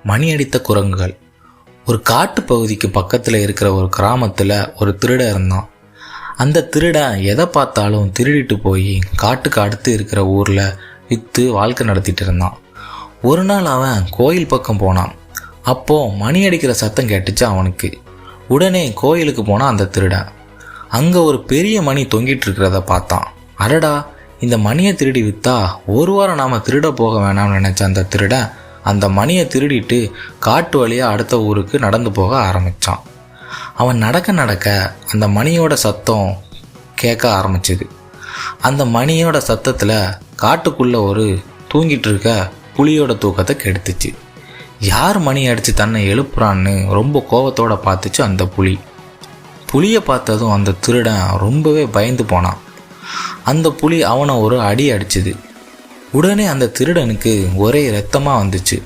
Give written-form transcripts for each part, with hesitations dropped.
மணி அடித்த குரங்குகள். ஒரு காட்டு பகுதிக்கு பக்கத்தில் இருக்கிற ஒரு கிராமத்தில் ஒரு திருடன் இருந்தான். அந்த திருடன் எதை பார்த்தாலும் திருடிட்டு போய் காட்டுக்கு அடுத்து இருக்கிற ஊரில் விற்று வாழ்க்கை நடத்திட்டு இருந்தான். ஒரு நாள் அவன் கோயில் பக்கம் போனான். அப்போது மணி அடிக்கிற சத்தம் கேட்டுச்சு அவனுக்கு. உடனே கோயிலுக்கு போனான் அந்த திருடன். அங்கே ஒரு பெரிய மணி தொங்கிட்டு இருக்கிறத பார்த்தான். அடடா, இந்த மணியை திருடி விற்றா ஒரு வாரம் நாம் திருட போக வேணாம்னு நினச்ச அந்த திருடன் அந்த மணியை திருடிட்டு காட்டு வழியாக அடுத்த ஊருக்கு நடந்து போக ஆரம்பித்தான். அவன் நடக்க அந்த மணியோட சத்தம் கேட்க ஆரம்பிச்சுது. அந்த மணியோட சத்தத்தில் காட்டுக்குள்ளே ஒரு தூங்கிட்டு இருக்க புலியோட தூக்கத்தை கெடுத்துச்சு. யார் மணி அடித்து தன்னை எழுப்புறான்னு ரொம்ப கோபத்தோடு பார்த்துச்சு அந்த புலி. புலியை பார்த்ததும் அந்த திருடன் ரொம்பவே பயந்து போனான். அந்த புலி அவனை ஒரு அடி அடிச்சுது. உடனே அந்த திருடனுக்கு ஒரே இரத்தமாக வந்துச்சு.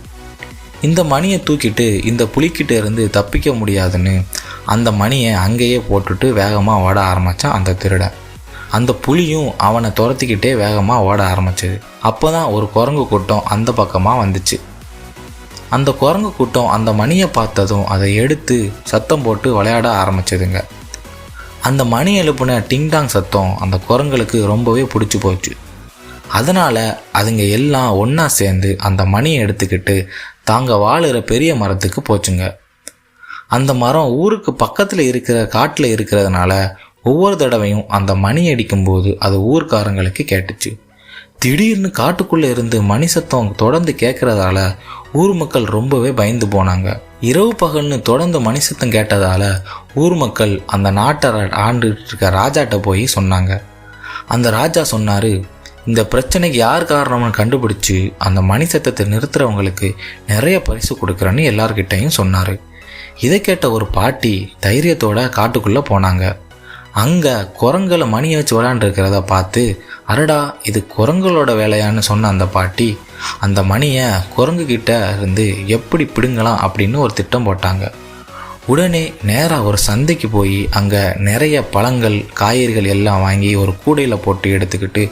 இந்த மணியை தூக்கிட்டு இந்த புலிக்கிட்ட இருந்து தப்பிக்க முடியாதுன்னு அந்த மணியை அங்கேயே போட்டுட்டு வேகமாக ஓட ஆரம்பித்தான் அந்த திருடன். அந்த புலியும் அவனை துரத்திக்கிட்டே வேகமாக ஓட ஆரம்பிச்சது. அப்போ தான் ஒரு குரங்கு கூட்டம் அந்த பக்கமாக வந்துச்சு. அந்த குரங்கு கூட்டம் அந்த மணியை பார்த்ததும் அதை எடுத்து சத்தம் போட்டு விளையாட ஆரம்பிச்சதுங்க. அந்த மணி எழுப்புன டிங்டாங் சத்தம் அந்த குரங்களுக்கு ரொம்பவே பிடிச்சி போச்சு. அதனால் அதுங்க எல்லாம் ஒன்றா சேர்ந்து அந்த மணியை எடுத்துக்கிட்டு தாங்க வாழுற பெரிய மரத்துக்கு போச்சுங்க. அந்த மரம் ஊருக்கு பக்கத்தில் இருக்கிற காட்டில் இருக்கிறதுனால ஒவ்வொரு தடவையும் அந்த மணி அடிக்கும்போது அது ஊர்க்காரங்களுக்கு கேட்டுச்சு. திடீர்னு காட்டுக்குள்ளே இருந்து மணி சத்தம் தொடர்ந்து கேட்குறதால ஊர் மக்கள் ரொம்பவே பயந்து போனாங்க. இரவு பகல்னு தொடர்ந்து மணி சத்தம் கேட்டதால் ஊர் மக்கள் அந்த நாட்டை ஆண்டுட்டு இருக்க ராஜாட்ட போய் சொன்னாங்க. அந்த ராஜா சொன்னார், இந்த பிரச்சனைக்கு யார் காரணம்னு கண்டுபிடிச்சி அந்த மணி சத்தத்தை நிறுத்துறவங்களுக்கு நிறைய பரிசு கொடுக்குறேன்னு எல்லார்கிட்டையும் சொன்னார். இதை கேட்ட ஒரு பாட்டி தைரியத்தோட காட்டுக்குள்ளே போனாங்க. அங்கே குரங்களை மணியை வச்சு விளையாண்டுருக்கிறத பார்த்து, அடடா இது குரங்களோட வேலையான்னு சொன்ன அந்த பாட்டி அந்த மணியை குரங்குகிட்ட இருந்து எப்படி பிடுங்கலாம் அப்படின்னு ஒரு திட்டம் போட்டாங்க. உடனே நேராக ஒரு சந்தைக்கு போய் அங்கே நிறைய பழங்கள் காய்கறிகள் எல்லாம் வாங்கி ஒரு கூடையில் போட்டு எடுத்துக்கிட்டு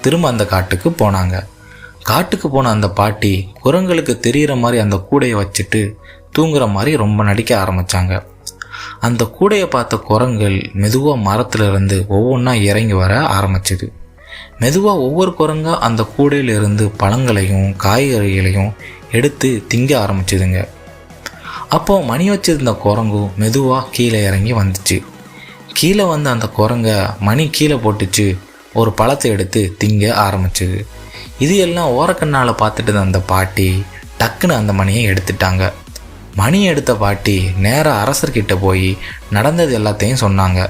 திரும்ப அந்த காட்டுக்கு போனாங்க. காட்டுக்கு போன அந்த பாட்டி குரங்களுக்கு தெரிகிற மாதிரி அந்த கூடையை வச்சுட்டு தூங்குற மாதிரி ரொம்ப நடிக்க ஆரம்பித்தாங்க. அந்த கூடையை பார்த்த குரங்குகள் மெதுவாக மரத்துலேருந்து ஒவ்வொன்றா இறங்கி வர ஆரம்பிச்சிது. மெதுவாக ஒவ்வொரு குரங்கா அந்த கூடையிலிருந்து பழங்களையும் காய்கறிகளையும் எடுத்து திங்க ஆரம்பிச்சிதுங்க. அப்போது மணி வச்சிருந்த குரங்கும் மெதுவாக கீழே இறங்கி வந்துச்சு. கீழே வந்து அந்த குரங்க மணி கீழே போட்டுச்சு ஒரு பழத்தை எடுத்து திங்க ஆரம்பிச்சிது. இது எல்லாம் ஓரக்கண்ணால் பார்த்துட்டு அந்த பாட்டி டக்குன்னு அந்த மணியை எடுத்துட்டாங்க. மணி எடுத்த பாட்டி நேராக அரசர்கிட்ட போய் நடந்தது எல்லாத்தையும் சொன்னாங்க.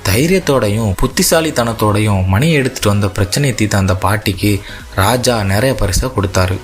தைரியத்தோடையும் புத்திசாலித்தனத்தோடையும் மணியை எடுத்துகிட்டு வந்த பிரச்சனையை தீர்த்த அந்த பாட்டிக்கு ராஜா நிறைய பரிசை கொடுத்தாரு.